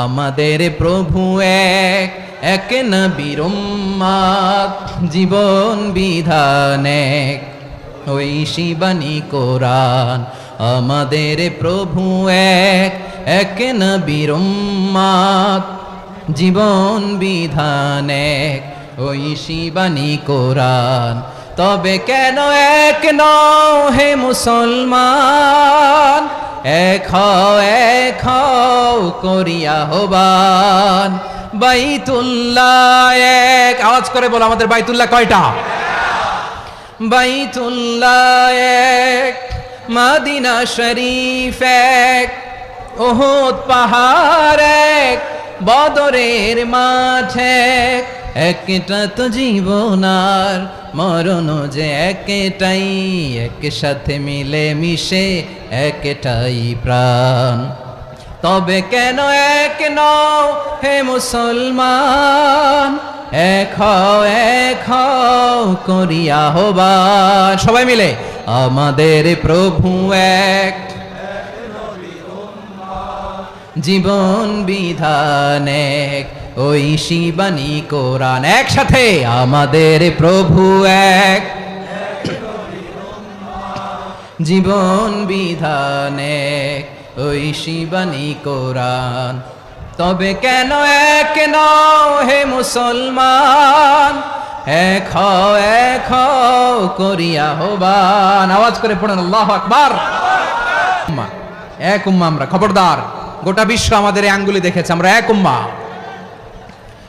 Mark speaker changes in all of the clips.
Speaker 1: আমাদের প্রভু এক, এক নবীর উম্মত, জীবন বিধান এক, ওই শিবানী কোরআন। আমাদের প্রভু এক, এক নবীর উম্মত, জীবন বিধান এক, ওই শিবানী কোরআন। তবে কেন এক নও হে মুসলমান, এক হও করিয়া আহ্বান। বাইতুল্লাহ এক, আওয়াজ করে বলো আমাদের বাইতুল্লাহ কয়টা? বাইতুল্লাহ এক, মদিনা শরীফ এক, উহুদ পাহাড় এক, বদরের মাঠ এক। একটা তো জীবন আর মরণ যে একটাই, একসাথে মিলে মিশে একটাই প্রাণ। তবে কেন এক নও হে মুসলমান, এক হও করিয়া আহ্বান। সবাই মিলে আমাদের প্রভু এক, জীবন বিধান এক, ওই শিবানী কোরআন। একসাথে আমাদের প্রভু এক, জীবন বিধান এক, ওই শিবানী কোরআন। তবে কেন এক নও হে মুসলমান, এক হও করিয়া আহ্বান। আওয়াজ করে পড়েন আল্লাহু আকবার। এক উম্মাহ আমরা, খবরদার, গোটা বিশ্ব আমাদের এই আঙ্গুলি দেখেছে আমরা এক উম্মাহ।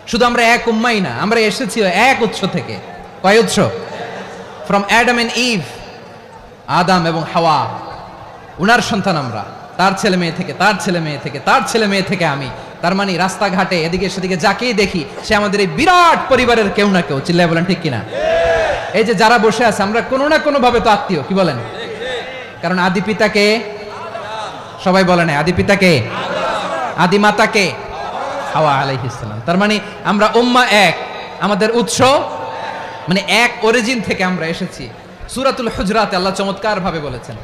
Speaker 1: শুধু আমরা এক উম্মাই না, আমরা এসেছি এক উৎস থেকে। কয় উৎস? ফ্রম অ্যাডাম এন্ড ইভ, আদম এবং হাওয়া, উনার সন্তান আমরা। তার ছেলে মেয়ে থেকে, তার ছেলে মেয়ে থেকে, তার ছেলে মেয়ে থেকে আমি। তার মানে রাস্তাঘাটে এদিকে সেদিকে যাকেই দেখি সে আমাদের এই বিরাট পরিবারের কেউ না কেউ। চিল্লায় বলেন ঠিক কিনা? এই যে যারা বসে আছে আমরা কোনো না কোনো ভাবে তো আত্মীয়, কি বলেন? কারণ আদি পিতাকে সবাই বলে না, আদি পিতাকে, আদি মাতাকে হাওয়া আলাইহিস সালাম। তার মানে আমরা উম্মাহ এক, আমাদের উৎস মানে এক অরিজিন থেকে আমরা এসেছি। সূরাতুল হুজরাতে আল্লাহ চমৎকার ভাবে বলেছেন।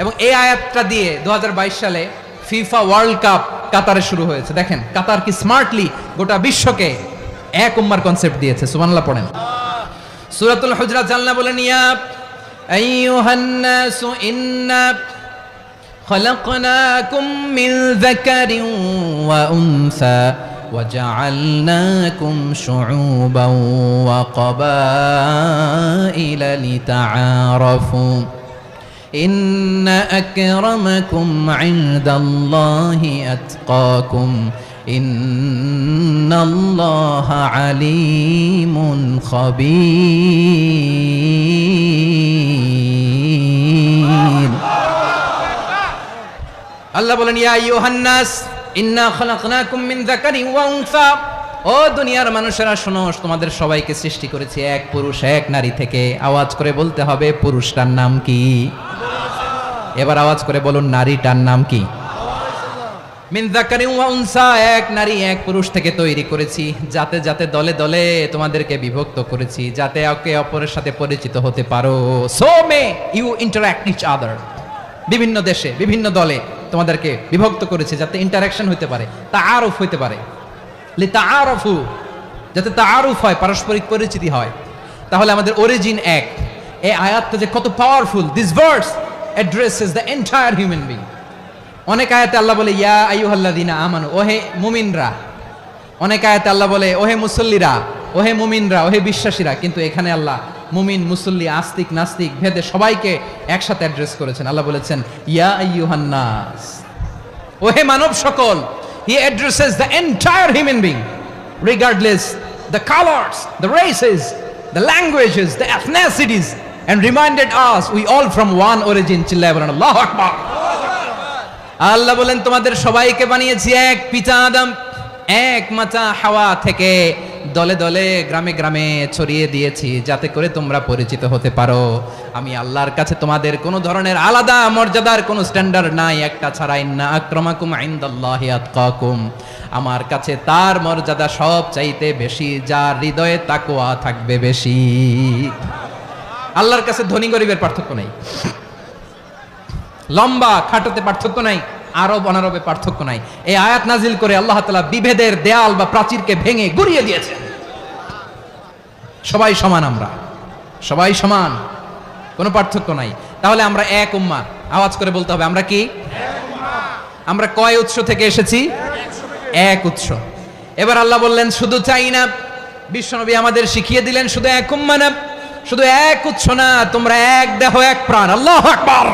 Speaker 1: এবং এই আয়াতটা দিয়ে 2022 সালে ফিফা ওয়ার্ল্ড কাপ কাতারে শুরু হয়েছে। দেখেন কাতার কি স্মার্টলি গোটা বিশ্বকে এক উম্মার কনসেপ্ট দিয়েছে। সুবহানাল্লাহ পড়েন। সূরাতুল হুজরাত আল্লাহ বলেন, ইয়া আইয়ুহান নাসু ইন্না খলাকনাকুম মিন যাকারিন ওয়া উনসা وجعلناكم شعوبا وقبائل لتعارفوا إن أكرمكم عند الله أتقاكم إن الله عليم خبير। আল্লাহ বলেন, ইয়া আইয়ুহান নাস ইন্না খলাকনাকুম মিন যাকারিন ওয়া উনসা, ও দুনিয়ার মানুষেরা শোনো, তোমাদের সবাইকে সৃষ্টি করেছি এক পুরুষ এক নারী থেকে। আওয়াজ করে বলতে হবে পুরুষটার নাম কি? এবার আওয়াজ করে বলুন নারীটার নাম কি? মিন যাকারিন ওয়া উনসা, এক নারী এক পুরুষ থেকে তৈরি করেছি। যাতে যাতে দলে দলে তোমাদেরকে বিভক্ত করেছি, যাতে একে অপরের সাথে পরিচিত হতে পারো। So may you interact each other. বিভিন্ন দেশে বিভিন্ন দলে তোমাদেরকে বিভক্ত করেছে যাতে ইন্টারাকশন হইতে পারে, তাআরুফ হইতে পারে। লিতাআরাফু, যাতে তাআরুফ হয়, পারস্পরিক পরিচিতি হয়। তাহলে আমাদের অরিজিন এক। এই আয়াতটা যে কত powerful. This verse addresses the entire human being. অনেক আয়াতে আল্লাহ বলে ইয়া আইয়ুহাল্লাযীনা আমানু, ওহে মুমিনরা। অনেক আয়াতে আল্লাহ বলে ওহে মুসল্লিরা, ওহে মুমিনরা, ওহে বিশ্বাসীরা। কিন্তু এখানে আল্লাহ মুমিন মুসল্লি আস্তিক নাস্তিক ভেদে সবাইকে একসাথে অ্যাড্রেস করেছেন। আল্লাহ বলেছেন ইয়া আইয়ুহান নাস, ওহে মানব সকল। হি addresses the entire human being regardless the colours, the races, the languages, the এথনিসিটিস, and reminded us we all from one origin। চিল্লায় বলেন আল্লাহু আকবার। আল্লাহ বলেন তোমাদের সবাইকে বানিয়েছি এক পিতা আদম, এক মাতা হাওয়া থেকে। দলে দলে গ্রামে গ্রামে ছড়িয়ে দিয়েছি যাতে করে তোমরা পরিচিত হতে পারো। আমি আল্লাহর কাছে তোমাদের কোনো ধরনের আলাদা মর্যাদার কোনো স্ট্যান্ডার্ড নাই একটা ছাড়া। ইন্না আক্রামাকুম ইনদাল্লাহি আতকাকুম, আমার কাছে তার মর্যাদা সব চাইতে বেশি যার হৃদয়ে তাকওয়া থাকবে বেশি। আল্লাহর কাছে ধনী গরিবের পার্থক্য নাই, লম্বা খাটোতে পার্থক্য নাই, আরব অনারবে পার্থক্য নাই। এই আয়াত নাজিল করে আল্লাহ তাআলা বিভেদের দেয়াল বা প্রাচীরকে ভেঙে গুড়িয়ে দিয়েছেন। সবাই সমান, আমরা সবাই সমান, কোনো পার্থক্য নাই। তাহলে আমরা এক উম্মাহ, আওয়াজ করে বলতে হবে আমরা কি? আমরা কয় উৎস থেকে এসেছি? এক উৎস। এবার আল্লাহ বললেন শুধু চাই না, বিশ্বনবী আমাদের শিখিয়ে দিলেন শুধু এক উম্মাহ না, শুধু এক উৎস না, তোমরা এক দেহ এক প্রাণ। আল্লাহু আকবার।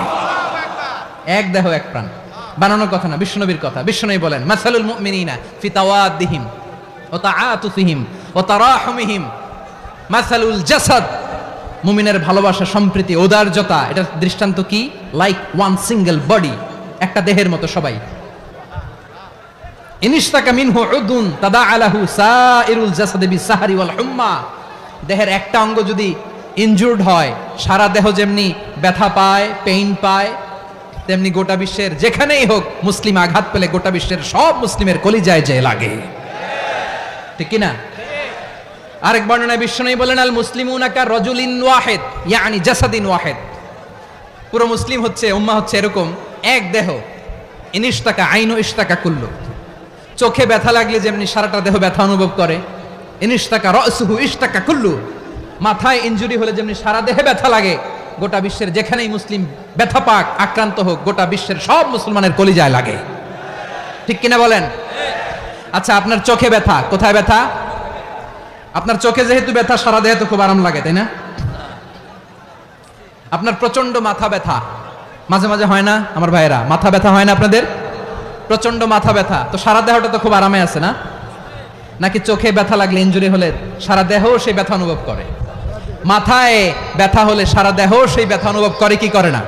Speaker 1: এক দেহ এক প্রাণ বানানোর কথা না, বিশ্বনবীর কথা। বিশ্বনবী বলেন মাসালুল মুমিনিনা ফি তাওয়াদ্দিহিম ওয়া তাআতুফিহিম ওয়া তারাহুমিহিম মাসালুল জাসাদ। মুমিনের ভালোবাসা, সম্প্রীতি, ঔদার্যতা, এটা দৃষ্টান্ত কি? লাইক ওয়ান সিঙ্গেল বডি, একটা দেহের মতো সবাই। ইনিশতাকা মিনহু উদুন তাদাআলাহু সাইরুল জাসাদি বিসাহরি ওয়াল হুম্মা। দেহের একটা অঙ্গ যদি ইনজুর্ড হয়, সারা দেহ যেমনি ব্যথা পায়, পেইন পায়, তেমনি গোটা বিশ্বের যেখানেই হোক মুসলিম আঘাত পেলে গোটা বিশ্বের সব মুসলিমের কলিজায় যে লাগে, ঠিক কি না? আরেক বর্ণনায় বিশ্বনবী বলেন আল মুসলিমুনা কা রাজুলিন ওয়াহিদ ইয়ানি জাসাদিন ওয়াহিদ। পুরো মুসলিম হচ্ছে, উম্মাহ হচ্ছে এরকম এক দেহ। ইনিশতাকা আইনু ইশতাকা কুল্লু। চোখে ব্যথা লাগলে যেমনি সারাটা দেহ ব্যথা অনুভব করে, ইনিশতাকা রাসুহু ইশতাকা কুল্লু। মাথায় ইনজুরি হলে যেমনি সারা দেহে ব্যথা লাগে, গোটা বিশ্বের যেখানেই মুসলিম ব্যথা পাক, আক্রান্ত হোক, গোটা বিশ্বের সব মুসলমানের কলিজায় লাগে, ঠিক কিনা বলেন? আচ্ছা, আপনার চোখে ব্যথা, কোথায় ব্যথা? আপনার চোখে যেহেতু ব্যথা, সারা দেহে তো খুব আরাম লাগে, তাই না? আপনার প্রচন্ড মাথা ব্যথা মাঝে মাঝে হয় না আমার ভাইয়েরা? মাথা ব্যথা হয় না আপনাদের? প্রচন্ড মাথা ব্যথা, তো সারা দেহটা তো খুব আরামে আছে না? নাকি চোখে ব্যথা লাগলে, ইনজুরি হলে সারা দেহ সেই ব্যথা অনুভব করে? মাথায় ব্যথা হলে সারা দেহ সেই ব্যথা অনুভব করে কি করে না?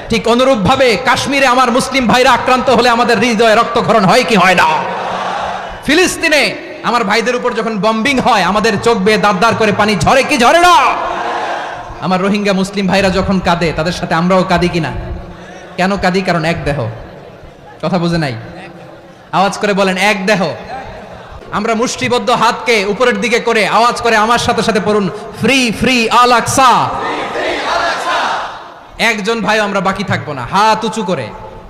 Speaker 1: ঠিক অনুরূপ ভাবে কাশ্মীরে আমার মুসলিম ভাইরা আক্রান্ত হলে আমাদের হৃদয়ে রক্তক্ষরণ হয় কি হয় না? ফিলিস্তিনে আমার ভাইদের উপর যখন বম্বিং হয়, আমাদের চোখ বেয়ে দাঁড় দাঁড় করে পানি ঝরে কি ঝরে না? আমার রোহিঙ্গা মুসলিম ভাইরা যখন কাঁদে, তাদের সাথে আমরাও কাঁদি কিনা? কেন কাঁদি? কারণ এক দেহ। কথা বুঝে নাই? আওয়াজ করে বলেন এক দেহ। আমরা মুষ্টিবদ্ধ হাতকে উপরের দিকে করে আওয়াজ করে আমার সাথে সাথে পড়ুন ফ্রি ফ্রি আল আকসা। একজন ভাই আমরা বাকি থাকবো না, হাত উঁচু করে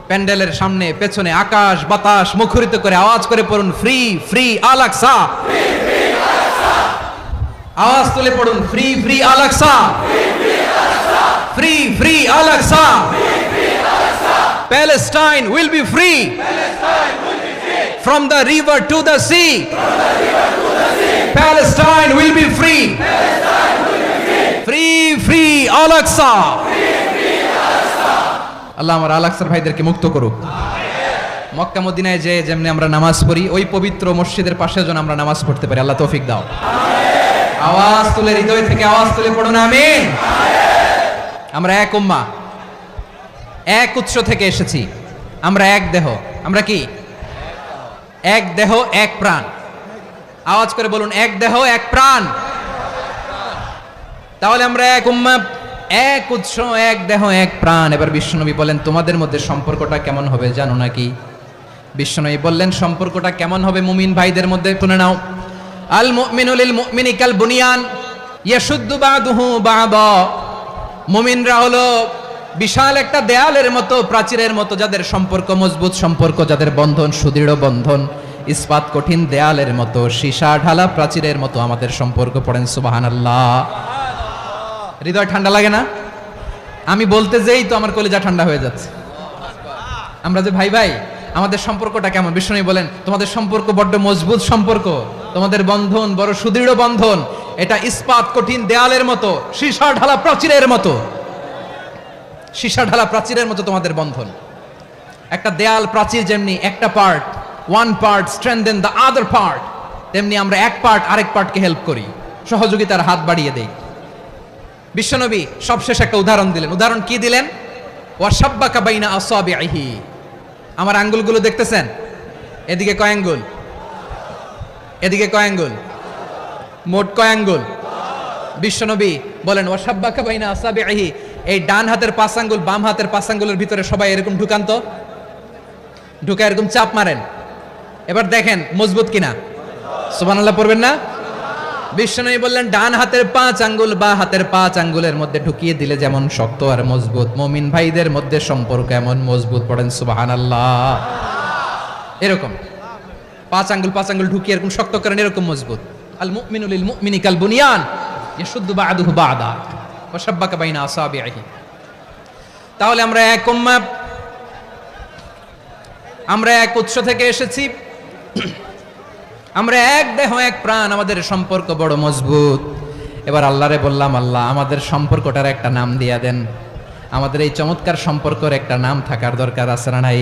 Speaker 1: প্যান্ডেলের সামনে পেছনে আকাশ বাতাস মুখরিত করে আওয়াজ করে পড়ুন ফ্রি ফ্রি আল আকসা। আওয়াজ তুলে পড়ুন free free Al Aqsa, free free Al Aqsa. Palestine will be free from the river to the sea. Palestine will be free. Free free Al-Aqsa. আল্লাহ আমার আল-আকসার ভাইদেরকে মুক্ত করুক। মক্কা মদিনায় যে যেমনি আমরা নামাজ পড়ি, ওই পবিত্র মসজিদের পাশে যেন আমরা নামাজ পড়তে পারি, আল্লাহ তৌফিক দাও। আওয়াজ তুলে, হৃদয় থেকে আওয়াজ তুলে পড়ুন আমিন। আমরা এক উম্মাহ, এক উৎস থেকে এসেছি, আমরা এক দেহ। আমরা কি? এক দেহ এক প্রাণ। আওয়াজ করে বলুন এক দেহ এক প্রাণ। তাহলে আমরা এক উম্মাহ, এক উৎস, এক দেহ এক প্রাণ। এবার বিশ্বনবী বলেন তোমাদের মধ্যে সম্পর্কটা কেমন হবে জানো নাকি? বিশ্বনবী বললেন সম্পর্কটা কেমন হবে মুমিন ভাইদের মধ্যে শুনে নাও। আল মুমিনু লিল মুমিনি কাল বুনিয়ান ইয়াশুদ্দু বাদুহু বাদা। মুমিনরা হলো বিশাল একটা দেয়ালের মতো, প্রাচীরের মতো, যাদের সম্পর্ক মজবুত, সম্পর্ক যাদের বন্ধন সুদৃঢ় বন্ধন, ইস্পাত কঠিন দেয়ালের মতো, সীসা ঢালা প্রাচীরের মতো আমাদের সম্পর্ক। পড়েন সুবহানাল্লাহ। হৃদয় ঠান্ডা লাগে না? আমি বলতে যেই তো আমার কলিজা ঠান্ডা হয়ে যাচ্ছে। আমরা যে ভাই ভাই, আমাদের সম্পর্কটা কেমন? বিষ্ণু বলেন তোমাদের সম্পর্ক বড্ড মজবুত সম্পর্ক, তোমাদের বন্ধন বড় সুদৃঢ় বন্ধন, এটা ইস্পাত কঠিন দেয়ালের মতো, সীসা ঢালা প্রাচীরের মতো। সীসা ঢালা প্রাচীরের মতো তোমাদের বন্ধন। একটা দেয়াল প্রাচীর যেমনি একটা part, one part strengthen the other part, তেমনি আমরা এক পার্ট আরেক পার্টকে হেল্প করি, সহযোগিতার হাত বাড়িয়ে দেই। বিশ্বনবী সবশেষ একটা উদাহরণ দিলেন। উদাহরণ কি দিলেন? ওয়াশাব্বাকা বাইনা আসাবিহি। আমার আঙ্গুলগুলো দেখতেছেন? এদিকে কয় আঙ্গুল? এদিকে কয় আঙ্গুল? মোট কয় আঙ্গুল? বিশ্বনবী বলেন ওয়াশাব্বাকা বাইনা আসাবিহি। এই ডান হাতের 5 আঙ্গুল বাম হাতের 5 আঙ্গুলের ভিতরে সবাই এরকম ঢুকান তো, ঢুকে এরকম চাপ মারেন। এবার দেখেন মজবুত কিনা। সুবহানাল্লাহ পড়বেন না? বিশ্বনবী বললেন ডান হাতের 5 আঙ্গুল বা হাতের 5 আঙ্গুলের মধ্যে ঢুকিয়ে দিলে যেমন শক্ত আর মজবুত, মুমিন ভাইদের মধ্যে সম্পর্ক এমন মজবুত। পড়েন সুবহানাল্লাহ। এরকম 5 আঙ্গুল ঢুকিয়ে এরকম শক্ত করেন, এরকম মজবুত। আল মুমিনু লিল মুমিনি কাল বুনিয়ান ইয়াশুদ্দু বা'দুহু বা'দা ওয়া শাব্বাকা বাইনা আসাবিহি। তাহলে আমরা এক উম্মাহ, আমরা এক উৎস থেকে এসেছি, আমরা এক দেহ এক প্রাণ, আমাদের সম্পর্ক বড় মজবুত। এবার আল্লাহরে বললাম, আল্লাহ আমাদের সম্পর্কটার একটা নাম দিয়া দেন। আমাদের এই চমৎকার সম্পর্কের একটা নাম থাকার দরকার আছে না নাই?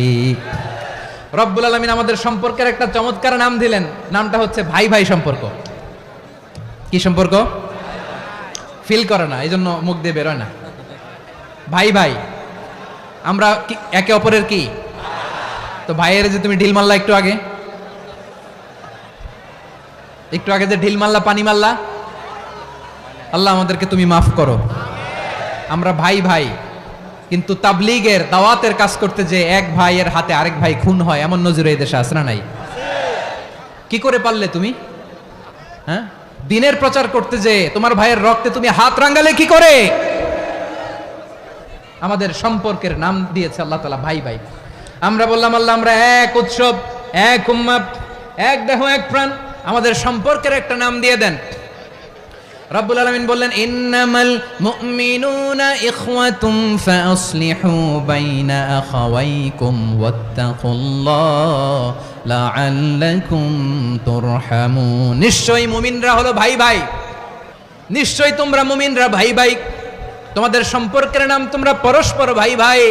Speaker 1: রব্বুল আলামিন আমাদের সম্পর্কের একটা চমৎকার নাম দিলেন, নামটা হচ্ছে ভাই ভাই সম্পর্ক। কি সম্পর্ক? ফিল করে না, এই জন্য মুখ দিয়ে বেরোয় না। ভাই ভাই, আমরা একে অপরের কি? তো ভাইয়ের যে তুমি ঢিল মারলা একটু আগে যে ঢিল মারলা, পানি মারলা, আল্লাহ আমাদেরকে তুমি মাফ করো। আমরা ভাই ভাই, কিন্তু তাবলীগের দাওয়াতের কাজ করতে যে এক ভাইয়ের হাতে আরেক ভাই খুন হয়, এমন নজির এই দেশে আছে না নাই? কি করে পারলে তুমি? হ্যাঁ, দিনের প্রচার করতে যে তোমার ভাইয়ের রক্তে তুমি হাত রাঙ্গালে কি করে? আমাদের সম্পর্কের নাম দিয়েছে আল্লাহ তাআলা ভাই ভাই। আমরা বললাম, আল্লাহ আমরা এক উৎসব, এক উম্মাহ, এক দেহ এক প্রাণ, আমাদের সম্পর্কের একটা নাম দিয়ে দেন। রব্বুল আলামিন বললেন, ইন্নামাল মুমিনুনা ইখওয়াতুম ফাসলিহু বাইনা আখাওয়াইকুম ওয়াত্তাকুল্লাহ লাআল্লাকুম তুরহামুন। নিশ্চয়ই মুমিনরা হলো ভাই ভাই, নিশ্চয়ই তোমরা মুমিনরা ভাই ভাই, তোমাদের সম্পর্কের নাম তোমরা পরস্পর ভাই ভাই।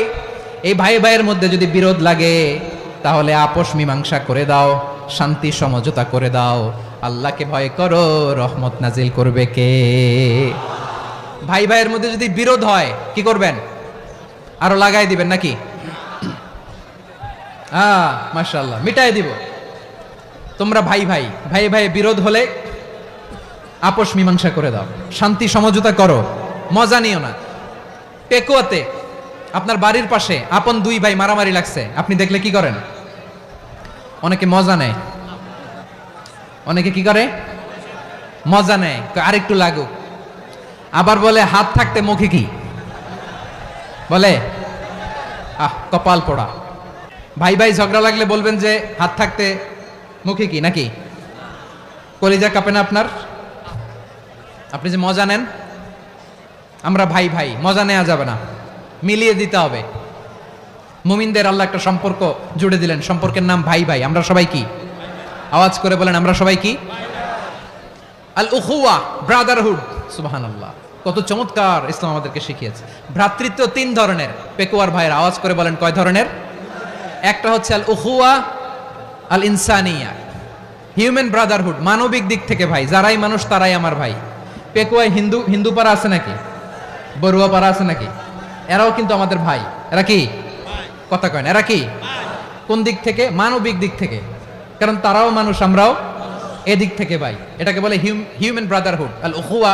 Speaker 1: এই ভাই ভাইয়ের মধ্যে যদি বিরোধ লাগে তাহলে আপোষ মীমাংসা করে দাও, শান্তি সমঝোতা করে দাও। আল্লাহকে ভয় করো, রহমত নাজিল করবে কে? ভাই ভাইয়ের মধ্যে যদি বিরোধ হয় কি করবেন? আরো লাগাই দিবেন নাকি? মাশাআল্লাহ, মিটাই দিব। তোমরা ভাই ভাই, ভাই ভাই বিরোধ হলে আপোষ মীমাংসা করে দাও, শান্তি সমঝোতা করো, মজা নিও না। পেকুয়াতে আপনার বাড়ির পাশে আপন দুই ভাই মারামারি লাগছে, আপনি দেখলে কি করেন? অনেকে মজা নেয়। অনেকে কি করে? মজা নেয়, আরেকটু লাগুক। আবার বলে হাত থাকতে মুখে কি বলে? কপাল পোড়া। ভাই ভাই ঝগড়া লাগলে বলবেন যে হাত থাকতে মুখে কি, নাকি? কলিজা কাঁপে না আপনার? আপনি যে মজা নেন। আমরা ভাই ভাই, মজা নেওয়া যাবে না, মিলিয়ে দিতে হবে। মুমিনদের আল্লাহ একটা সম্পর্ক জুড়ে দিলেন, সম্পর্কের নাম ভাই ভাই। আমরা সবাই কি? আওয়াজ করে বলেন, আমরা সবাই কি? আল উখুয়া, ব্রাদারহুড। সুবহানাল্লাহ, কত চমৎকার ইসলাম আমাদেরকে শিখিয়েছে। ভ্রাতৃত্ব 3 ধরনের। পেকুয়ার ভাইয়ের আওয়াজ করে বলেন, কয় ধরনের? একটা হচ্ছে আল উখুয়া আল ইনসানিয়া, হিউম্যান ব্রাদারহুড, মানবিক দিক থেকে ভাই, যারাই মানুষ তারাই আমার ভাই। পেকুয়ায় হিন্দু পাড়া আছে নাকি? বড়ুয়া পাড়া আছে নাকি? এরাও কিন্তু আমাদের ভাই। এরা কি? কথা কয় না, এরা কি? কোন দিক থেকে? মানবিক দিক থেকে, কারণ তারাও মানুষ, আমরাও এদিক থেকে ভাই। এটাকে বলে হিউম্যান ব্রাদারহুড, আল উখুয়া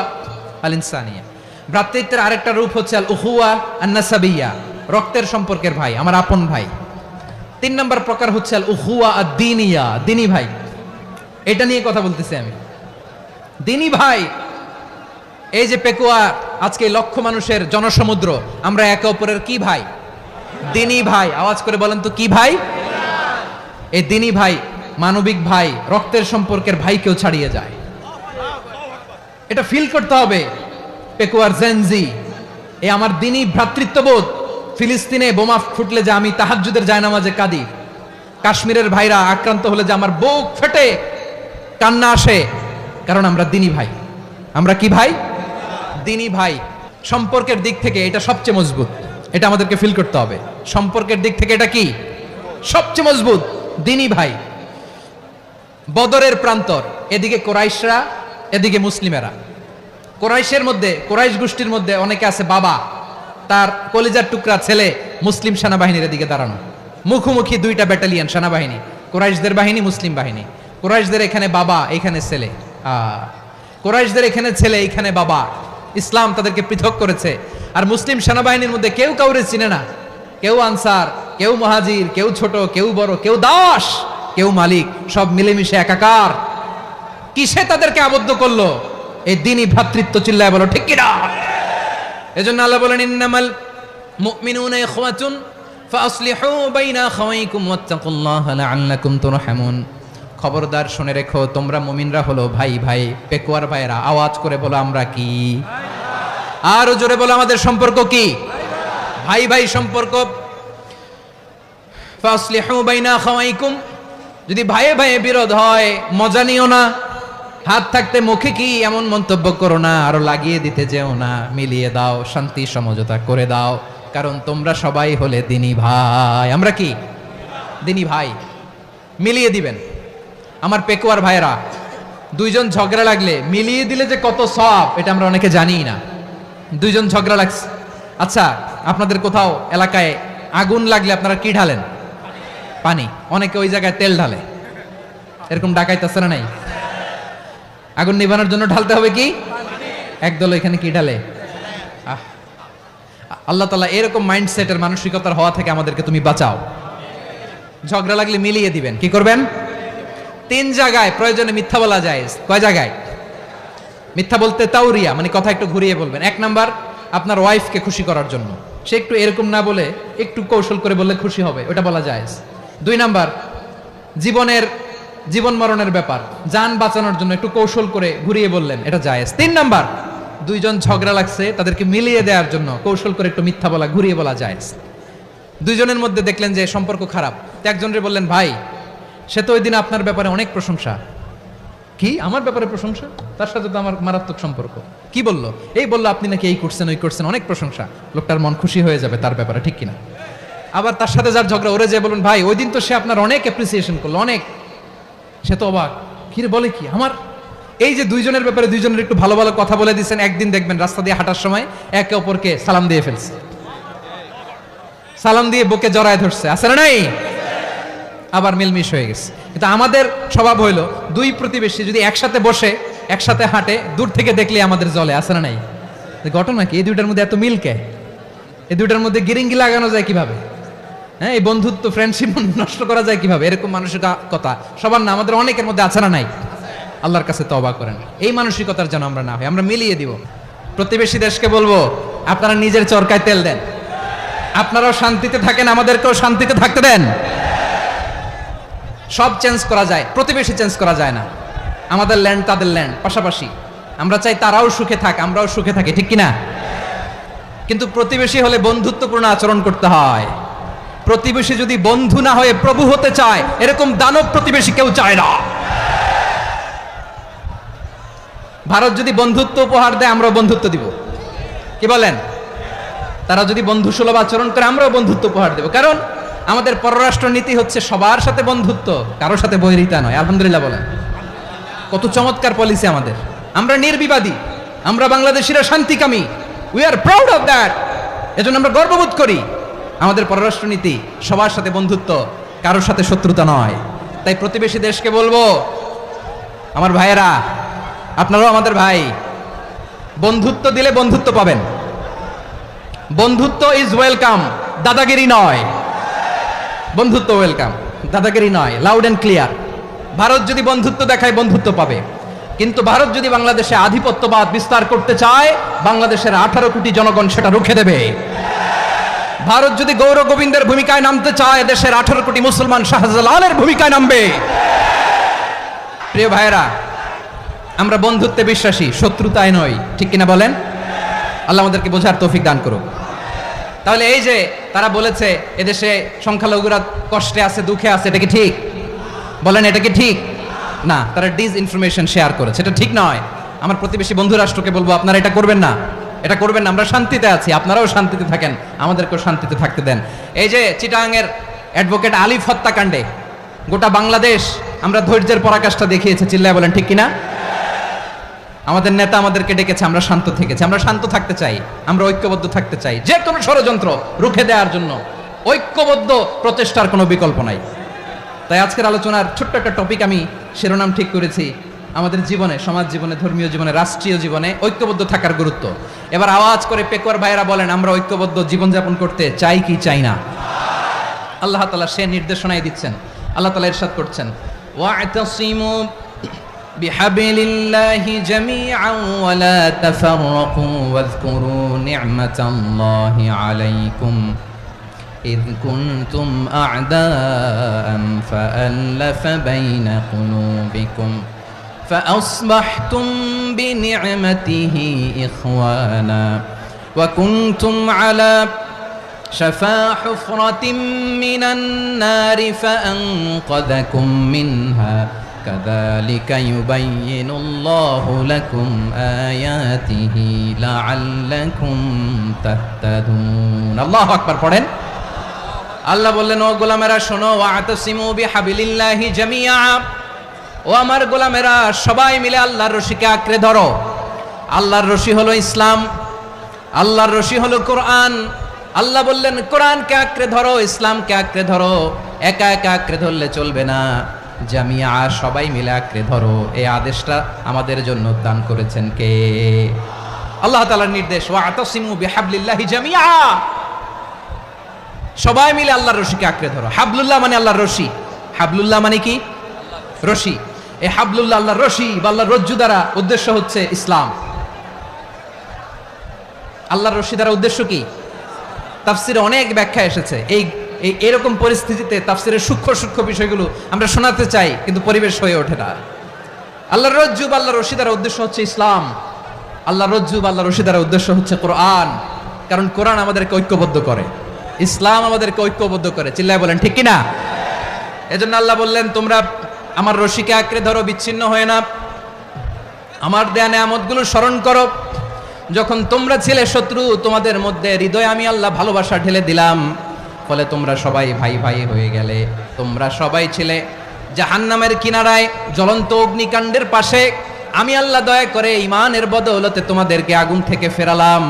Speaker 1: আল ইনসানিয়া। ভ্রাতৃত্বের আরেকটা রূপ হচ্ছে আল উখুয়া আন নাসাবিয়া, রক্তের সম্পর্কের ভাই, আমার আপন ভাই। 3 নম্বর প্রকার হচ্ছে আল উখুয়া আদ দীনিয়া, দিনী ভাই। এটা নিয়ে কথা বলতেছি আমি, দিনী ভাই। এই যে পেকুয়া, আজকে লক্ষ মানুষের জনসমুদ্র, আমরা একে অপরের কি ভাই? দিনী ভাই। আওয়াজ করে বলেন তো কি ভাই? এই দিনী ভাই, মানবিক ভাই, রক্তের সম্পর্কের ভাইকেও ছাড়িয়ে যায়। এটা ফিল করতে হবে। পেকুয়ার জেনজি, এই আমার দিনী ভ্রাতৃত্ববোধ। ফিলিস্তিনে বোমা ফুটলে যে আমি তাহাজ্জুদের জায়নামাজে কাঁদি, কাশ্মীরের ভাইরা আক্রান্ত হলে যে আমার বুক ফেটে কান্না আসে, কারণ আমরা দিনী ভাই। আমরা কি ভাই? দিনী ভাই। সম্পর্কের দিক থেকে এটা সবচেয়ে মজবুত, এটা আমাদেরকে ফিল করতে হবে। সম্পর্কের দিক থেকে এটা কি? সবচেয়ে মজবুত, দিনী ভাই। বদরের প্রান্তর, এদিকে কোরাইশরা, এদিকে মুসলিমেরা। কোরাইশের মধ্যে, কোরাইশ গোষ্ঠীর মধ্যে অনেকে আছে বাবা, তার কলিজার টুকরা ছেলে মুসলিম সেনাবাহিনীর এদিকে দাঁড়ানো, মুখোমুখি 2টা ব্যাটালিয়ন সেনাবাহিনী, কোরাইশদের বাহিনী, মুসলিম বাহিনী। কোরাইশদের এখানে বাবা, এখানে ছেলে। কোরাইশদের এখানে ছেলে, এখানে বাবা। ইসলাম তাদেরকে পৃথক করেছে। আর মুসলিম সেনাবাহিনীর মধ্যে কেউ কাউরে চিনে না, কেউ আনসার, কেউ মুহাজির, কেউ ছোট, কেউ বড়, কেউ দাস, কেউ মালিক, সব মিলেমিশে একাকার। কিসে তাদেরকে আবদ্ধ করলো? এই দিনই ভ্রাতৃত্ব, চিল্লায় বলো ঠিক কিনা। এজন্য আল্লাহ বলেন ইন্নামাল মুমিনুনা ইখওয়াতুন ফাসলিহু বাইনা আখাওয়াইকুম ওয়াত্তাকুল্লাহা লাআল্লাকুম তুরহামুন। খবরদার শুনে রেখো, তোমরা মুমিনরা হলো ভাই ভাই। পেকুয়ার ভাইরা আওয়াজ করে বলো আমরা কি? আরো জোরে বলো আমাদের সম্পর্ক কি? ভাই ভাই সম্পর্ক। ফাসলিহু বাইনা আখাওয়াইকুম, যদি ভাইয়ে ভাইয়ে বিরোধ হয় মজা নিও না, হাত থাকতে মুখে কি এমন মন্তব্য করো না, আরো লাগিয়ে দিতে যেও না, মিলিয়ে দাও, শান্তি সমঝোতা করে দাও, কারণ তোমরা সবাই হলে দিনী ভাই। আমরা কি? দিনী ভাই। মিলিয়ে দিবেন। আমার পেকুয়ার ভাইরা, দুইজন ঝগড়া লাগলে মিলিয়ে দিলে যে কত সওয়াব, এটা আমরা অনেকে জানি না। দুইজন ঝগড়া লাগছে, আচ্ছা আপনাদের কোথাও এলাকায় আগুন লাগলে আপনারা কি ঢালেন? পানি। অনেকে ওই জায়গায় তেল ঢালে, এরকম ডাকাইতেছে না নাই? আগুন নিভানোর জন্য ঢালতে হবে কি? একদল এখানে কি ঢালে? আল্লাহ তাআলা এরকম মাইন্ডসেটের মানসিকতার হওয়া থেকে আমাদেরকে তুমি বাঁচাও। ঝগড়া লাগলে মিলিয়ে দিবেন। কি করবেন? 3 জায়গায় প্রয়োজনে মিথ্যা বলা যায়। কয় জায়গায় মিথ্যা বলতে? তাওরিয়া, মানে কথা একটু ঘুরিয়ে বলবেন। 1 নাম্বার, আপনার ওয়াইফকে খুশি করার জন্য, সে একটু এরকম না বলে একটু কৌশল করে বললে খুশি হবে, ওটা বলা যায়। 2 নাম্বার, জীবন মরণের ব্যাপার, জান বাঁচানোর জন্য একটু কৌশল করে ঘুরিয়ে বললেন, এটা জায়েজ। 3 নাম্বার, দুইজন ঝগড়া লাগছে তাদেরকে মিলিয়ে দেওয়ার জন্য কৌশল করে একটু মিথ্যা বলা, ঘুরিয়ে বলা জায়েজ। দুইজনের মধ্যে দেখলেন যে সম্পর্ক খারাপ, তো একজনের বললেন ভাই সে তো ওই দিন আপনার ব্যাপারে অনেক প্রশংসা। কি আমার ব্যাপারে প্রশংসা? তার সাথে তো আমার মারাত্মক সম্পর্ক। কি বললো? এই বললো আপনি নাকি এই করছেন ওই করছেন, অনেক প্রশংসা। লোকটার মন খুশি হয়ে যাবে তার ব্যাপারে, ঠিক কিনা? আবার তার সাথে যার ঝগড়া, ওরে যে বলুন ভাই ওই দিন তো সে আপনার অনেক অ্যাপ্রিসিয়েশন করলো, অনেক। সে তো অবাক, কি রে বলে কি আমার? এই যে দুইজনের ব্যাপারে দুইজনের একটু ভালো ভালো কথা বলে দিচ্ছেন, একদিন দেখবেন রাস্তা দিয়ে হাঁটার সময় একে অপরকে সালাম দিয়ে ফেলছে, সালাম দিয়ে বুকে জড়ায় ধরছে, আছে না নাই? আবার মিলমিশ হয়ে গেছে। কিন্তু আমাদের স্বভাব হইলো, দুই প্রতিবেশী যদি একসাথে বসে একসাথে হাঁটে, দূর থেকে দেখলে আমাদের জলে, আছে না নাই? ঘটনা কি? এই দুইটার মধ্যে এত মিল কে? এই দুইটার মধ্যে গিরিঙ্গি লাগানো যায় কিভাবে? হ্যাঁ, এই বন্ধুত্ব ফ্রেন্ডশিপ নষ্ট করা যায় কিভাবে? এরকম মানসিকতা সবার না, আমাদের অনেকের মধ্যে আছে না নাই? আল্লাহর কাছে তওবা করেন, এই মানসিকতার যেন আমরা না হই। আমরা মিলিয়ে দিব। প্রতিবেশী দেশকে বলবো আপনারা নিজের চরকায় তেল দেন, আপনারাও শান্তিতে থাকেন, আমাদেরকেও শান্তিতে থাকতে দেন। সব চেঞ্জ করা যায়, প্রতিবেশী চেঞ্জ করা যায় না। আমাদের ল্যান্ড তাদের ল্যান্ড, পাশাপাশি। আমরা চাই তারাও সুখে থাক, আমরাও সুখে থাকি, ঠিক কিনা? কিন্তু প্রতিবেশী হলে বন্ধুত্বপূর্ণ আচরণ করতে হয়। প্রতিবেশী যদি বন্ধু না হয়ে প্রভু হতে চায়, এরকম দানব প্রতিবেশী কেউ চায় না। ভারত যদি বন্ধুত্ব উপহার দেয়, আমরাও বন্ধুত্ব দিব। কি বলেন? তারা যদি বন্ধুসুলভ আচরণ করে, আমরাও বন্ধুত্ব উপহার দেব। কারণ আমাদের পররাষ্ট্র নীতি হচ্ছে সবার সাথে বন্ধুত্ব, কারোর সাথে বৈরিতা নয়। আলহামদুলিল্লাহ বলেন, কত চমৎকার পলিসি আমাদের। আমরা নির্বিবাদী, আমরা বাংলাদেশিরা শান্তিকামী। We are proud of that. এজন্য আমরা গর্ববোধ করি। আমাদের পররাষ্ট্র নীতি সবার সাথে বন্ধুত্ব, কারোর সাথে শত্রুতা নয়। তাই প্রতিবেশী দেশকে বলবো, আমার ভাইয়েরা আপনারাও আমাদের ভাই, বন্ধুত্ব দিলে বন্ধুত্ব পাবেন। বন্ধুত্ব ইজ ওয়েলকাম, দাদাগিরি নয়। বন্ধুত্ব ওয়েলকাম, দাদাগিরি নয়, লাউড এন্ড ক্লিয়ার। ভারত যদি বন্ধুত্ব দেখায়, বন্ধুত্ব পাবে। কিন্তু ভারত যদি বাংলাদেশে আধিপত্যবাদ বিস্তার করতে চায়, বাংলাদেশের 18 কোটি জনগণ সেটা রুখে দেবে। ভারত যদি গৌর গোবিন্দের ভূমিকায় নামতে চায়, দেশের 18 কোটি মুসলমান শাহজালালের ভূমিকায় নামবে। প্রিয় ভাইয়েরা, আমরা বন্ধুত্বে বিশ্বাসী, শত্রুতায় নয়, ঠিক কিনা বলেন? আল্লাহ আমাদেরকে বোঝার তৌফিক দান করুক। তাহলে এই যে তারা বলেছে এদেশে সংখ্যালঘুরা কষ্টে আছে, দুঃখে আছে, এটা কি ঠিক? বলেন, এটা কি ঠিক? না, তারা ডিসইনফরমেশন শেয়ার করেছে, এটা ঠিক নয়। আমার প্রতিবেশী বন্ধু রাষ্ট্রকে বলবো আপনারা এটা করবেন না, এটা করবেন না। আমরা শান্তিতে আছি, আপনারাও শান্তিতে থাকেন, আমাদেরকেও শান্তিতে থাকতে দেন। এই যে চিটাগাংয়ের অ্যাডভোকেট আলিফ হত্যাকাণ্ডে গোটা বাংলাদেশ আমরা ধৈর্যের পরাকাষ্ঠা দেখিয়েছে, চিল্লায় বলেন ঠিক কিনা? আমাদের নেতা আমাদেরকে ডেকেছে, আমরা শান্ত থেকেছি। আমরা শান্ত থাকতে চাই, আমরা ঐক্যবদ্ধ থাকতে চাই। যে কোনো ষড়যন্ত্র রুখে দেওয়ার জন্য ঐক্যবদ্ধ প্রচেষ্টার কোনো বিকল্প নাই। তাই আজকের আলোচনার ছোট্ট একটা টপিক আমি শিরোনাম ঠিক করেছি, আমাদের জীবনে, সমাজ জীবনে, ধর্মীয় জীবনে, রাষ্ট্রীয় জীবনে ঐক্যবদ্ধ থাকার গুরুত্ব। এবার আওয়াজ করে পেকুয়ার ভাইয়েরা বলেন, আমরা ঐক্যবদ্ধ জীবনযাপন করতে চাই কি চাই না? আল্লাহ তাআলা সে নির্দেশনাই দিচ্ছেন। আল্লাহ তাআলা ইরশাদ করছেন, ওয়া'তাসিমু بحبل الله جميعا ولا تفرقوا واذكروا نعمة الله عليكم إذ كنتم أعداء فألف بين قلوبكم فأصبحتم بنعمته إخوانا وكنتم على شفا حفرة من النار فأنقذكم منها كذلك يبين الله لكم آياته لعلكم تهتدون الله أكبر পড়েন আল্লাহ বললেন ও গোলামেরা শোনো ওয়াতাসিমু বিহাবিলিল্লাহি জামিআ ও আমার গোলামেরা সবাই মিলে আল্লাহর রশিকে আঁকড়ে ধরো আল্লাহর রশি হলো ইসলাম আল্লাহর রশি হলো কোরআন আল্লাহ বললেন কোরআনকে আঁকড়ে ধরো ইসলামকে আঁকড়ে ধরো একা একা আঁকড়ে ধরলে চলবে না জামিয়া সবাই মিলে আঁকড়ে ধরো এই আদেশটা আমাদের জন্য দান করেছেন কে আল্লাহ তাআলার নির্দেশ ওয়াতাসিমু বিহাবলিল্লাহি জামিআ সবাই মিলে আল্লাহর রশিকে আঁকড়ে ধরো হাবলুল্লাহ মানে আল্লাহর রশি হাবলুল্লাহ মানে কি রশি এই হাবলুল্লাহ আল্লাহর রশি বা আল্লাহর রজ্জু দ্বারা উদ্দেশ্য হচ্ছে ইসলাম আল্লাহর রশি দ্বারা উদ্দেশ্য কি তাফসিরে অনেক ব্যাখ্যা এসেছে এই এরকম পরিস্থিতিতে তাফসিরের সূক্ষ্ম সূক্ষ্ম বিষয়গুলো আমরা শোনাতে চাই কিন্তু পরিবেশ হয়ে ওঠে না আল্লাহর রজ্জু বা আল্লাহর রশি দ্বারা উদ্দেশ্য হচ্ছে ইসলাম আল্লাহর রজ্জু বা আল্লাহর রশি দ্বারা উদ্দেশ্য হচ্ছে কোরআন কারণ কোরআন আমাদেরকে ঐক্যবদ্ধ করে ইসলাম আমাদেরকে ঐক্যবদ্ধ করে চিল্লায় বলেন ঠিক কি না এজন্য আল্লাহ বললেন তোমরা আমার রশিকে আঁকড়ে ধরো বিচ্ছিন্ন হয়ে না আমার দেয়া নেয়ামতগুলো স্মরণ করো যখন তোমরা ছিলে শত্রু তোমাদের মধ্যে হৃদয়ে আমি আল্লাহ ভালোবাসা ঢেলে দিলাম ফলে তোমরা সবাই ভাই ভাই হয়ে গেলে তোমরা সবাই ছিলে জাহান্নামের কিনারায় জ্বলন্ত অগ্নিকাণ্ডের পাশে আমি আল্লাহ দয়া করে ঈমানের বদৌলতে তোমাদেরকে আগুন থেকে ফেরালাম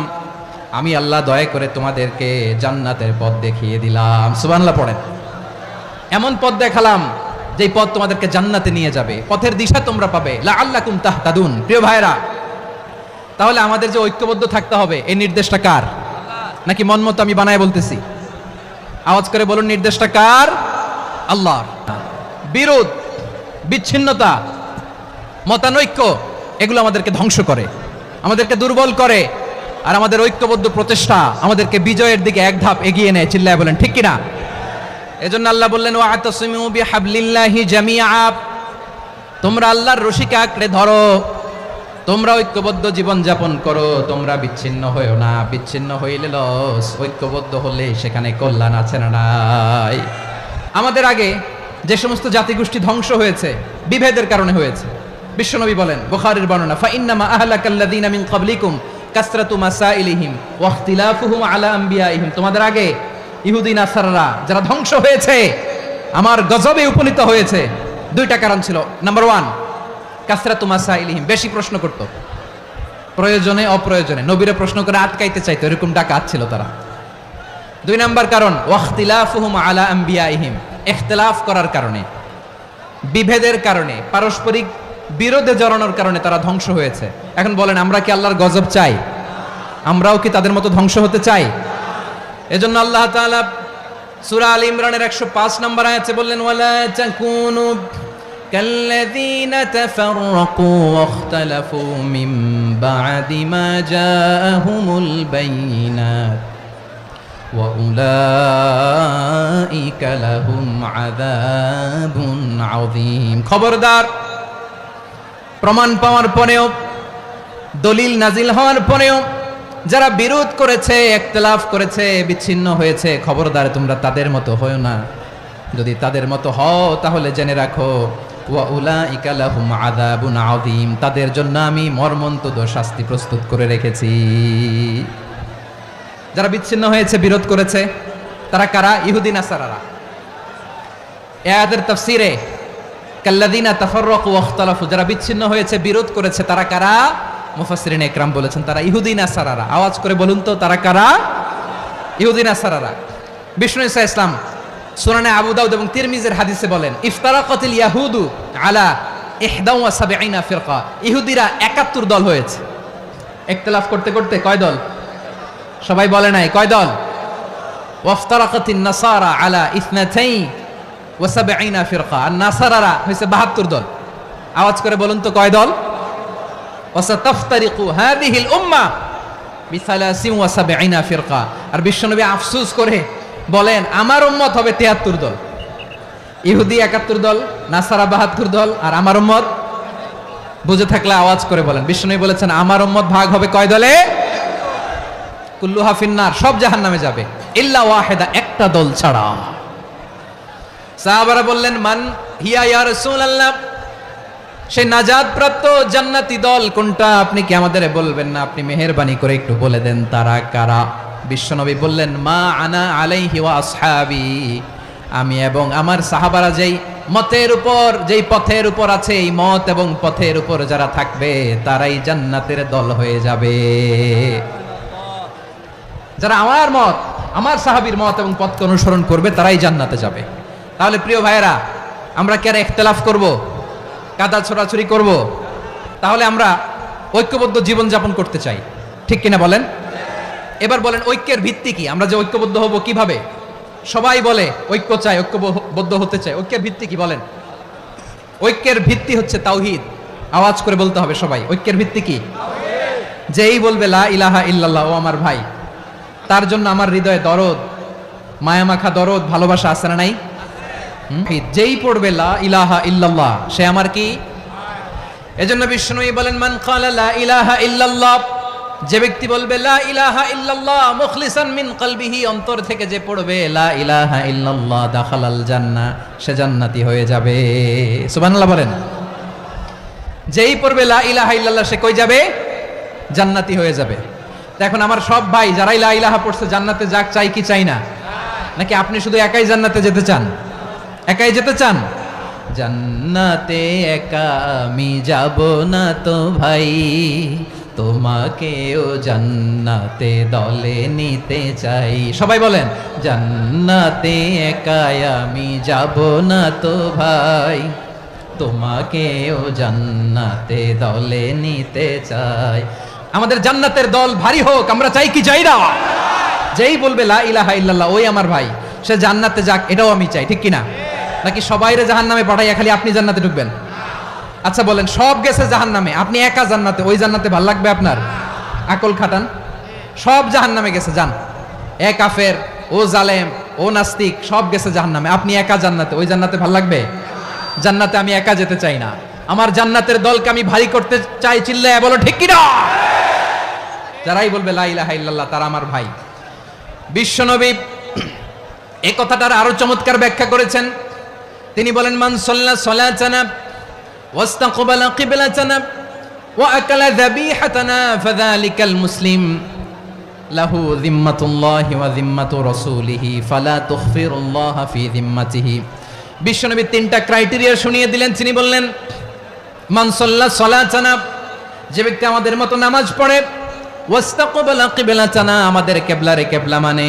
Speaker 1: আমি আল্লাহ দয়া করে তোমাদেরকে জান্নাতের পথ দেখিয়ে দিলাম সুবহানাল্লাহ পড়েন এমন পথ দেখালাম যেই পথ তোমাদেরকে জান্নাতে নিয়ে যাবে পথের দিশা তোমরা পাবে লাআল্লাকুম তাহতাদুন প্রিয় ভাইরা তাহলে আমাদের যে ঐক্যবদ্ধ থাকতে হবে এই নির্দেশটা কার নাকি মন মতো আমি বানায় বলতেছি আওয়াজ করে বলুন নির্দেশটা কার আল্লাহর বিরোধ বিচ্ছিন্নতা মতানৈক্য এগুলো আমাদেরকে ধ্বংস করে আমাদেরকে দুর্বল করে আর আমাদের ঐক্যবদ্ধ প্রচেষ্টা আমাদেরকে বিজয়ের দিকে এক ধাপ এগিয়ে নেয় চিল্লায় বলেন ঠিক কিনা এজন্য আল্লাহ বললেন ওয়াতাসিমু বিহাবলিল্লাহি জামিআ তোমরা আল্লাহর রশিকে আঁকড়ে ধরো তোমরা ঐক্যবদ্ধ জীবন যাপন করো তোমরা বিচ্ছিন্ন হইও না বিচ্ছিন্ন হইলে লস ঐক্যবদ্ধ হলে সেখানে কল্যাণ আছে না নাই আমাদের আগে যে সমস্ত জাতিগোষ্ঠী ধ্বংস হয়েছে বিভেদের কারণে হয়েছে বিশ্বনবী বলেন বুখারীর বর্ণনা ফা ইন্নামা আহলাকাল্লাযীনা মিন ক্বাবলিকুম কাসরাতু মাসাইলিহিম ওয়া ইখতিলাফুহুম আলা আম্বিয়াইহিম তোমাদের আগে ইহুদি নাসারারা যারা ধ্বংস হয়েছে আমার গজবে উপনীত হয়েছে দুইটা কারণ ছিল নাম্বার 1 কাসরাতু মাসাইলিহিম বেশি প্রশ্ন করত প্রয়োজনে অপ্রয়োজনে নবীরা প্রশ্ন করে আটকাইতে চাইতো এরকম ডাকাত ছিল তারা 2 নাম্বার কারণ ওয়াখতিলাফুহুম আলা আম্বিয়াইহিম ইখতিলাফ করার কারণে বিভেদের কারণে পারস্পরিক বিরোধে জড়ানোর কারণে তারা ধ্বংস হয়েছে এখন বলেন আমরা কি আল্লাহর গজব চাই আমরাও কি তাদের মতো ধ্বংস হতে চাই এজন্য আল্লাহ তাআলা সূরা আল ইমরানের 105 নম্বর আয়াতে বললেন ওয়ালা তাকুনু কাল্লাযীনা তাফাররাকু ওয়াখতালাফু মিন বা'দি মা জাআহুমুল বাইয়িনাত ওয়া উলাইকা লাহুম আযাবুন আযীম খবরদার প্রমাণ পাওয়ার পরেও দলিল নাজিল হওয়ার পরেও যারা বিরোধ করেছে ইখতিলাফ করেছে বিচ্ছিন্ন হয়েছে খবরদার তোমরা তাদের মতো হও না যদি তাদের মতো হও তাহলে জেনে রাখো ওয়া উলাইকা লাহুম আযাবুন আযীম তাদের জন্য আমি মর্মন্তুদ শাস্তি প্রস্তুত করে রেখেছি যারা বিচ্ছিন্ন হয়েছে বিরোধ করেছে তারা কারা ইহুদি নাসারারা এই আয়াতের তাফসীরে কাল্লাযীনা তাফাররাকু ওয়া ইখতালাফু যারা বিচ্ছিন্ন হয়েছে বিরোধ করেছে তারা কারা মুফাসসিরিন ইকরাম বলেছেন তারা ইহুদি নাসারারা আওয়াজ করে বলুন তো তারা কারা ইহুদি নাসারারা বিষ্ণু ঈসা ইসলাম সুনানে আবু দাউদ এবং তিরমিজির হাদিসে বলেন ইফতারাকাতিল ইয়াহুদু আলা 71 ফিরকা ইহুদিরা 71 দল হয়েছে ইখতিলাফ করতে করতে কয় দল সবাই বলে নাই কয় দল ওয়াফতারাকাতিন নাসারা আলা 72 ফিরকা আর নাসারারা হইছে 72 দল আওয়াজ করে বলুন তো কয় দল? ওয়াসাতাফতারিকু হাযিহিল উম্মাহ বিসালাসিন ওয়া সাবঈনা ফিরকা। আর বিশ্বনবী আফসোস করে বলেন আমার উম্মত হবে 73 দল। ইহুদি 71 দল, নাসারা 72 দল, আর আমার উম্মত বুঝে থাকলে আওয়াজ করে বলেন। বিশ্বনবী বলেছেন আমার উম্মত ভাগ হবে কয় দলে? কুল্লুহা ফিন্নার, সব জাহান্নামে যাবে, ইল্লা ওয়াহিদা, একটা দল ছাড়া। সাহাবারা বললেন মান হিয়া ইয়া রাসূলুল্লাহ, সেই নাজাত প্রাপ্ত জান্নাতি দল কোনটা আপনি কি আমাদের বলবেন না? আপনি মেহেরবানি করে একটু বলে দেন তারা কারা। বিশ্বনবী বললেন মা আনা আলাইহি ওয়া আসহাবি, আমি এবং আমার সাহাবারা যেই মতের উপর, যেই পথের উপর আছে, এই মত এবং পথের উপর যারা থাকবে তারাই জান্নাতের দল হয়ে যাবে। যারা আমার মত, আমার সাহাবীর মত এবং পথকে অনুসরণ করবে তারাই জান্নাতে যাবে। তাহলে প্রিয় ভাইয়েরা, আমরা কি আর ইখতিলাফ করব, কাদা ছোড়াছুরি করব? তাহলে আমরা ঐক্যবদ্ধ জীবন যাপন করতে চাই, ঠিক কিনা বলেন? এবার বলেন ঐক্যের ভিত্তি কি? আমরা যে ঐক্যবদ্ধ হব কিভাবে? সবাই বলে ঐক্য চাই, ঐক্যবদ্ধ হতে চাই, ঐক্যের ভিত্তি কি বলেন? ঐক্যের ভিত্তি হচ্ছে তাওহীদ। আওয়াজ করে বলতে হবে সবাই, ঐক্যের ভিত্তি কি? যেই বলবে লা ইলাহা ইল্লাল্লাহ, ও আমার ভাই, তার জন্য আমার হৃদয়ে দরদ, মায়ামাখা দরদ, ভালোবাসা আছে না নাই? যেই পড়বে লা ইলাহা ইল্লাল্লাহ সে আমার কি? এজন্য বিষ্ণুই বলেন মান ক্বালা লা ইলাহা ইল্লাল্লাহ, যে ব্যক্তি বলবে লা ইলাহা ইল্লাল্লাহ মুখলিসান মিন কলবিহি, অন্তর থেকে যে পড়বে লা ইলাহা ইল্লাল্লাহ, দাখালাল জান্নাহ, সে জান্নাতি হয়ে যাবে। সুবহানাল্লাহ বলেন। যেই পড়বে লা ইলাহা ইল্লাল্লাহ সে কই যাবে? জান্নাতি হয়ে যাবে। এখন আমার সব ভাই যারাই লা ইলাহা পড়ছে জান্নাতে যাক, চাই কি চাই না? নাকি আপনি শুধু একাই জান্নাতে যেতে চান? একাই যেতে চান? জান্নাতে একা আমি যাব না তো ভাই, তোমাকেও জান্নাতে দলে নিতে চাই। সবাই বলেন জান্নাতে একা আমি যাব না তো ভাই, তোমাকেও জান্নাতে দলে নিতে চাই। আমাদের জান্নাতের দল ভারী হোক, আমরা চাই কি চাই না? যেই বলবে লা ইলাহা ইল্লাল্লাহ ওই আমার ভাই, সে জান্নাতে যাক, এটাও আমি চাই, ঠিক কিনা? নাকি সবাইরে জাহান্নামে পাঠাইয়া খালি আপনি জান্নাতে ঢুকবেন? আচ্ছা বলেন, সব গেছে জাহান্নামে, আপনি একা জান্নাতে, ওই জান্নাতে ভাল লাগবে আপনার? আকল খাটান। সব জাহান্নামে গেছে, যান। এ কাফের, ও জালেম, ও নাস্তিক, সব গেছে জাহান্নামে, আপনি একা জান্নাতে, ওই জান্নাতে ভাল লাগবে? জান্নাতে আমি একা যেতে চাই না, আমার জান্নাতের দলকে আমি ভারী করতে চাই। চিল্লায় বলো ঠিক কিনা? যারাই বলবে লা ইলাহা ইল্লাল্লাহ তারা আমার ভাই। বিশ্বনবী এই কথাটার আরো চমৎকার ব্যাখ্যা করেছেন। তিনি বলেন মান সাল্লা সালাতানা ওয়াস্তাকবালা কিবলাতানা ওয়া আকালা যাবিহাতানা ফাযালিকাল মুসলিম লাহু যিম্মাতুল্লাহি ওয়া যিম্মাতু রাসূলিহি ফালা তুখফিরুল্লাহা ফি যিম্মাতিহি। বিশ্বনবী তিনটা ক্রাইটেরিয়া শুনিয়ে দিলেন। তিনি বললেন মান সাল্লা সালাতানা, যে ব্যক্তি আমাদের মতো নামাজ পড়ে, ওয়াস্তাকবালা কিবলাতানা, আমাদের কিবলারে কিবলা মানে,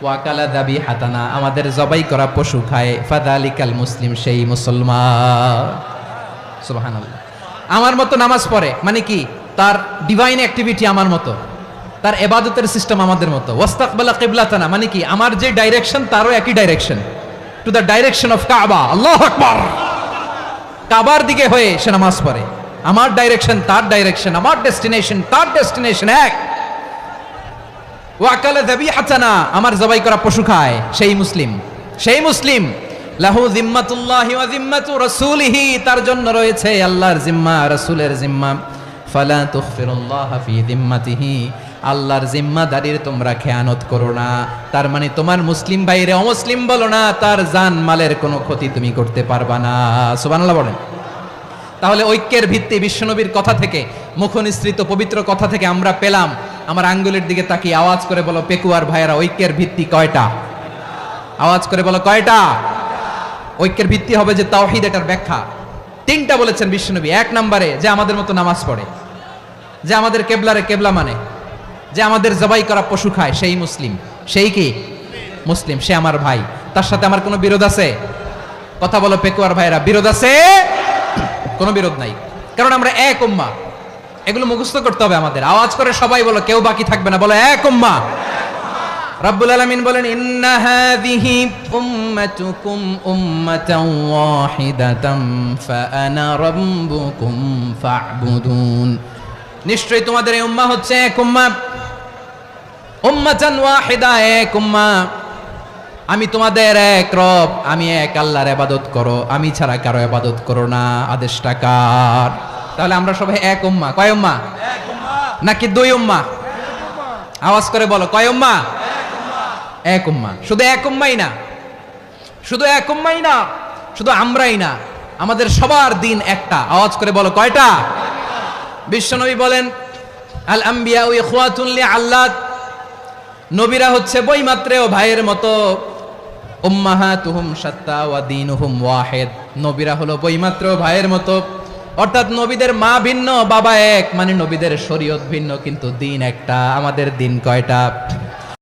Speaker 1: ওয়াকালা যাবিহাতানা, আমাদের জবাই করা পশু খায়, ফাযালিকাল মুসলিম, সেই মুসলমান। সুবহানাল্লাহ। আমার মতো নামাজ পড়ে মানে কি? তার ডিভাইন অ্যাক্টিভিটি আমার মতো, তার ইবাদতের সিস্টেম আমাদের মতো। ওয়াস্তাকবালা কিবলাতানা মানে কি? আমার যে ডাইরেকশন তারও একই direction, to the direction of কাবা। আল্লাহু আকবার। কাবার দিকে হয়ে সে নামাজ পড়ে, আমার ডাইরেকশন তার ডাইরেকশন, আমার ডেস্টিনেশন তার ডেস্টিনেশন এক। ওয়াকালা যাবিহাতানা, আমার জবাই করা পশু খায়, সেই মুসলিম, সেই মুসলিম। লাহু যিম্মাতুল্লাহি ওয়া যিম্মাতু রাসূলিহি, তার জন্য রয়েছে আল্লাহর জিম্মা, রাসূলের জিম্মা। ফালা তুখফিরুল্লাহা ফি যিম্মাতিহি, আল্লাহর জিম্মাদারির তোমরা খেয়ানত করো না। তার মানে তোমার মুসলিম ভাইরে অমুসলিম বলো না, তার জান মালের কোনো ক্ষতি তুমি করতে পারবা না। সুবহানাল্লাহ বলেন। তাহলে ঐক্যের ভিত্তি বিশ্বনবীর কথা থেকে, মুখনিসৃত পবিত্র কথা থেকে আমরা পেলাম। আমার আঙ্গুলের দিকে তাকিয়ে আওয়াজ করে বলো পেকুয়ার ভাইয়েরা, ঐক্যের ভিত্তি কয়টা? আওয়াজ করে বলো কয়টা? ঐক্যের ভিত্তি হবে যে তাওহীদ, এটার ব্যাখ্যা তিনটা বলেছেন বিশ্বনবী। এক নম্বরে যে আমাদের মতো নামাজ পড়ে, যে আমাদের কেবলারে কেবলা মানে, যে আমাদের জবাই করা পশু খায়, সেই মুসলিম। সেই কি? মুসলিম, সে আমার ভাই। তার সাথে আমার কোনো বিরোধ আছে? কথা বলো পেকুয়ার ভাইয়েরা, বিরোধ আছে? কোনো বিরোধ নাই, কারণ আমরা এক উম্মাহ। এগুলো মুখস্থ করতে হবে আমাদের। আওয়াজ করে সবাই বলো, কেউ বাকি থাকবে না, বলো এক উম্মাহ। রব্বুল আলামিন বলেন ইন্না হাযিহি উম্মাতুকুম উম্মাতান ওয়াহিদাতাম ফাআনা রাব্বুকুম ফা'বুদুন। নিশ্চয়ই তোমাদের এই উম্মাহ হচ্ছে এক উম্মাহ, উম্মাতান ওয়াহিদা, এক উম্মাহ। আমি তোমাদের এক রব, আমি এক আল্লাহর ইবাদত করো, আমি ছাড়া কারো ইবাদত করো না। আদেশটা কার? তাহলে আমরা সবাই এক উম্মাহ। কয় উম্মাহ? এক উম্মাহ নাকি দুই উম্মাহ? আওয়াজ করে বলো, কয় উম্মাহ? এক উম্মাহ। শুধু এক উম্মাই না, শুধু এক উম্মাই না, শুধু আমরাই না, আমাদের সবার দিন একটা। আওয়াজ করে বলো, কয়টা? বিশ্বনবী বলেন আল আম্বিয়া ইখওয়াতুন লিআল্লাত, নবীরা হচ্ছে বৈমাত্রেয় ভাইয়ের মতো। উম্মাহাতুহুম শাত্তা ওয়া দীনুহুম ওয়াহিদ, নবীরা হলো বৈমাত্রেয় ভাইয়ের মতো। অর্থাৎ নবীদের মা ভিন্ন, বাবা এক, মানে নবীদের শরীয়ত ভিন্ন, কিন্তু দিন একটা। আমাদের দিন কয়টা?